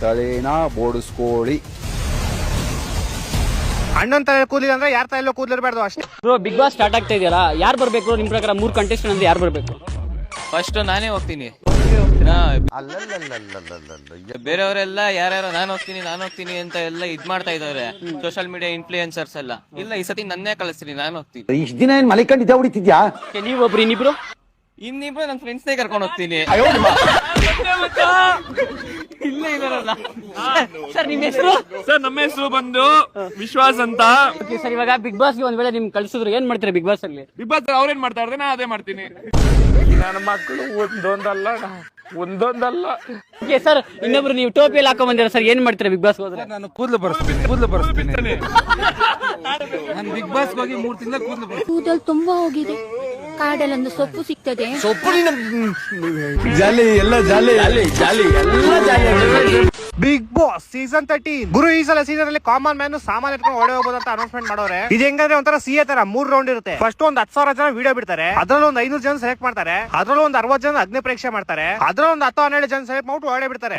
ತಲೆನಾ ಬೋಡಿಸ್ಕೋಳಿ. ಅಣ್ಣನ್ ತಲೆ ಕೂದಲಿಲ್ಲ ಅಂದ್ರೆ ಯಾರ ತಲೆಯಲ್ಲೂ ಕೂದಲಿರಬಾರ್ದು ಅಷ್ಟೇ. ಬ್ರೋ ಬಿಗ್ ಬಾಸ್ ಸ್ಟಾರ್ಟ್ ಆಗ್ತಾ ಇದೆಯಲ್ಲ, ಯಾರು ಬರ್ಬೇಕು ನಿಮ್ ಪ್ರಕಾರ? 3 ಕಂಟೆಸ್ಟೆಂಟ್ ಅಂದ್ರೆ ಯಾರು ಬರ್ಬೇಕು? ಫಸ್ಟ್ ನಾನೇ ಹೋಗ್ತೀನಿ. ಬೇರೆಯವರೆಲ್ಲ ಯಾರ್ಯಾರೋ ನಾನು ಹೋಗ್ತೀನಿ ಅಂತ ಎಲ್ಲ ಇದ್ ಮಾಡ್ತಾ ಇದಾರೆ, ಸೋಷಿಯಲ್ ಮೀಡಿಯಾ ಇನ್ಫ್ಲೂಯೆನ್ಸರ್ಸ್ ಎಲ್ಲ. ಇಲ್ಲ, ಈ ಸತಿ ನನ್ನೇ ಕಳಿಸ್ತೀನಿ, ನಾನು ಹೋಗ್ತೀನಿ. ಇಷ್ಟ ದಿನ ಏನ್ ಮಲಿಕಂಡಿದ್ದೆ ಹೊಡಿತಿದ್ಯಾ? ನೀವೊಬ್ರು ಇನ್ನಿಬ್ರು ನನ್ನ ಫ್ರೆಂಡ್ಸ್ನೇ ಕರ್ಕೊಂಡು ಹೋಗ್ತೀನಿ. ಇಲ್ಲೇ ಇದಾರಲ್ಲ ಸರ್, ನಿಮ್ಮ ಹೆಸರು? ಸರ್, ನಮ್ಮ ಹೆಸರು ಬಂದು ವಿಶ್ವಾಸ್ ಅಂತ. ಸರ್, ಇವಾಗ ಬಿಗ್ ಬಾಸ್ಗೆ ಒಂದ್ ವೇಳೆ ನಿಮ್ ಕಳ್ಸಿದ್ರು ಏನ್ ಮಾಡ್ತೀರಾ ಬಿಗ್ ಬಾಸ್ ಅಲ್ಲಿ? ಬಿಗ್ ಬಾಸ್ ಅವ್ರೇನ್ ಮಾಡ್ತಾ ಇರ್ತಾರೆ ನಾ ಅದೇ ಮಾಡ್ತೀನಿ. ನನ್ನ ಮಕ್ಕಳು ಒಂದೊಂದಲ್ಲ. ಸರ್, ಇನ್ನೊಬ್ರು ನೀವು ಟೋಪಿಯಲ್ಲಿ ಹಾಕೊಂಡ್ ಬಂದಿರ ಸರ್, ಏನ್ ಮಾಡ್ತೀರಾ ಬಿಗ್ ಬಾಸ್ ಹೋದ್ರೆ? ನಾನು ಕೂದಲು ಬರ್ಸ್ತೀನಿ. ನಾನು ಬಿಗ್ ಬಾಸ್ ಹೋಗಿ 3 ತಿಂಗಳ ಕೂದಲು ತುಂಬಾ ಹೋಗಿದೆ. ಕಾಡಲ್ಲೊಂದು ಸೊಪ್ಪು ಸಿಗ್ತದೆ. ಬಿಗ್ ಬಾಸ್ ಸೀಸನ್ 13 ಗುರು ಈ ಸಲ ಸೀಸನ್ ಅಲ್ಲಿ ಕಾಮನ್ ಮ್ಯಾನ್ ಸಾಮಾನ್ ಇಟ್ಕೊಂಡು ಹೊಡೆ ಹೋಗ್ಬೋದು ಅಂತ ಅನೌನ್ಸ್ಮೆಂಟ್ ಮಾಡೋರೆ. ಇದು ಹೆಂಗಂದ್ರೆ ಒಂಥರ CA ತರ 3 ರೌಂಡ್ ಇರುತ್ತೆ. ಫಸ್ಟ್ ಒಂದು 10,000 ಜನ ವಿಡಿಯೋ ಬಿಡ್ತಾರೆ, ಅದ್ರಲ್ಲಿ ಒಂದು 500 ಜನ ಸೆಲೆಕ್ಟ್ ಮಾಡ್ತಾರೆ, ಅದ್ರಲ್ಲಿ ಒಂದು 60 ಜನ ಅಗ್ನಿ ಪರೀಕ್ಷೆ ಮಾಡ್ತಾರೆ, ಅದ್ರಲ್ಲಿ ಒಂದು 10-12 ಜನ ಸೆಲೆಕ್ಟ್ ಮಾಡ್ಬಿಟ್ಟು ಹೊಡೆ ಬಿಡ್ತಾರೆ.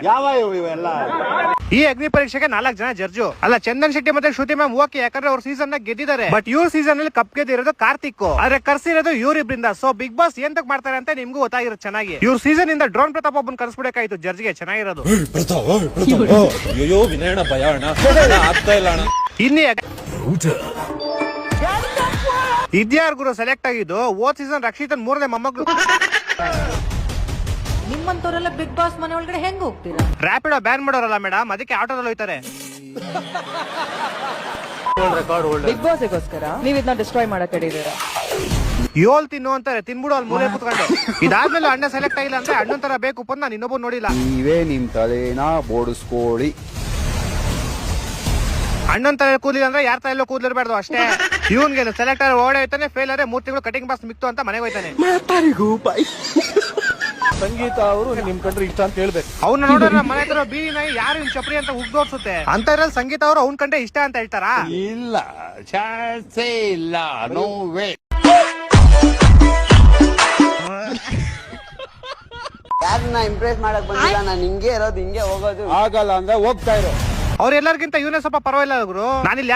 ಈ ಅಗ್ನಿ ಪರೀಕ್ಷೆಗೆ 4 ಜನ ಜಡ್ಜು. ಅಲ್ಲ, ಚಂದನ್ ಶೆಟ್ಟಿ ಮತ್ತೆ ಶ್ರುತಿ ಮ್ಯಾಮ್ ಓಕೆ, ಯಾಕಂದ್ರೆ ಅವ್ರ ಸೀಸನ್ ನ ಗೆದ್ದಿದ್ದಾರೆ. ಬಟ್ ಇವ್ರ ಸೀಸನ್ ಅಲ್ಲಿ ಕಪ್ ಗೆದ್ದಿರೋದು ಕಾರ್ತಿಕ್, ಆದ್ರೆ ಕರ್ಸಿರೋದು ಇವ್ರಿಬ್ರಿಂದ. ಸೊ ಬಿಗ್ ಬಾಸ್ ಎಂತಕ್ ಮಾಡ್ತಾರೆ ಅಂತ ನಿಮ್ಗೂ ಗೊತ್ತಾಗಿರುತ್ತೆ ಚೆನ್ನಾಗಿ. ಇವ್ರ ಸೀಸನ್ ಇಂದ ಡ್ರೋನ್ ಪ್ರತಾಪ್ ಒಬ್ಬನ್ ಕರ್ಸ್ಬಿಡಕಾಯ್ತು ಜಡ್ಜ್ಗೆ, ಚೆನ್ನಾಗಿರೋದು. ಇದ್ಯಾರ್ ಗುರು ಸೆಲೆಕ್ಟ್ ಆಗಿದ್ದು? ಓದ್ ಸೀಸನ್ ರಕ್ಷಿತನ್ 3ನೇ ಮೊಮ್ಮಗಳು. ನಿಮ್ಮಂತವರೆಲ್ಲ ಬಿಗ್ ಬಾಸ್ ಮನೆ ಒಳಗಡೆ ಹೆಂಗ್ ಹೋಗ್ತೀರಾ? ರ್ಯಾಪಿಡೋ ಬ್ಯಾನ್ ಮಾಡೋರಲ್ಲ ಮೇಡಮ್, ಅದಕ್ಕೆ ಆಟೋದಲ್ಲಿ ಹೋಯ್ತಾರೆ. ಬಿಗ್ ಬಾಸ್ಗೋಸ್ಕರ ನೀವ್ ಇದನ್ನ ಡಿಸ್ಟ್ರಾಯ್ ಮಾಡಕ್ ಹಿಡಿದೀರಾ? 7 ತಿನ್ನು ಅಂತಾರೆ, ತಿನ್ಬಿಡು ಅಲ್ಲಿ ಮೂಲೆ ಕುತ್ಕೊಂಡು. ಇದಾದ್ಮೇಲೆ ಅಣ್ಣ ಸೆಲೆಕ್ಟ್ ಆಗಿಲ್ಲ ಅಂದ್ರೆ ಅಣ್ಣನ್ ತರ ಬೇಕು ಬಂದ್ ನಾನು ಇನ್ನೊಬ್ಬ ನೋಡಿಲ್ಲ. ನೀವೇ ನಿಮ್ ತಲೆನಾ ಬೋಡಿಸ್ಕೋಳಿ. ಅಣ್ಣನ್ ತಲೆ ಕೂದಲಿಲ್ಲ ಅಂದ್ರೆ ಯಾರ ತಲೆಯಲ್ಲೂ ಕೂದಲಿರಬಾರ್ದು ಅಷ್ಟೇ. ಇವನ್ಗೇನು ಸೆಲೆಕ್ಟ್ ಆದ್ರೆ ಓಡೇ ಹೋಯ್ತಾನೆ, ಫೇಲ್ ಆದ್ರೆ 3 ತಿಂಗಳು ಕಟಿಂಗ್ ಬಾಸ್ ಮಿಕ್ತು ಅಂತ ಮನೆಗೆ ಹೋಯ್ತಾನೆ. ಸಂಗೀತ ಅವರು ನಿಮ್ ಕಂಡ್ರೆ ಇಷ್ಟ ಅಂತ ಹೇಳ್ಬೇಕು. ಅವ್ನ ನೋಡಿದ್ರೆ ಮನೆ ಹತ್ರ ಬೀದಿ ನಾಯಿ ಯಾರು ಇನ್ ಚಪ್ರಿ ಅಂತ ಉಗ್ದೋಡ್ಸುತ್ತೆ ಅಂತ ಇದ್ರಲ್ಲಿ ಸಂಗೀತ ಅವರು ಅವ್ನ ಕಂಡ್ರೆ ಇಷ್ಟ ಅಂತ ಹೇಳ್ತಾರಾ? ಇಲ್ಲ, ಚಾನ್ಸೇ ಇಲ್ಲ, ನೋ ವೇ. ಯಾರನ್ನ ಇಂಪ್ರೆಸ್ ಮಾಡಕ್ ಬಂದಿಲ್ಲ, ನಾನು ಹಿಂಗೆ ಇರೋದು, ಹಿಂಗೆ ಹೋಗೋದು. ಆಗಲ್ಲ ಅಂದ್ರೆ ಹೋಗ್ತಾ ಇರೋ. ಅವ್ರೆಲ್ಲರಿಗಿಂತ ಇವನೇ ಸ್ವಲ್ಪ ಪರವಾಗಿಲ್ಲ ಗುರು. ನಾನಿಲ್ಲಿ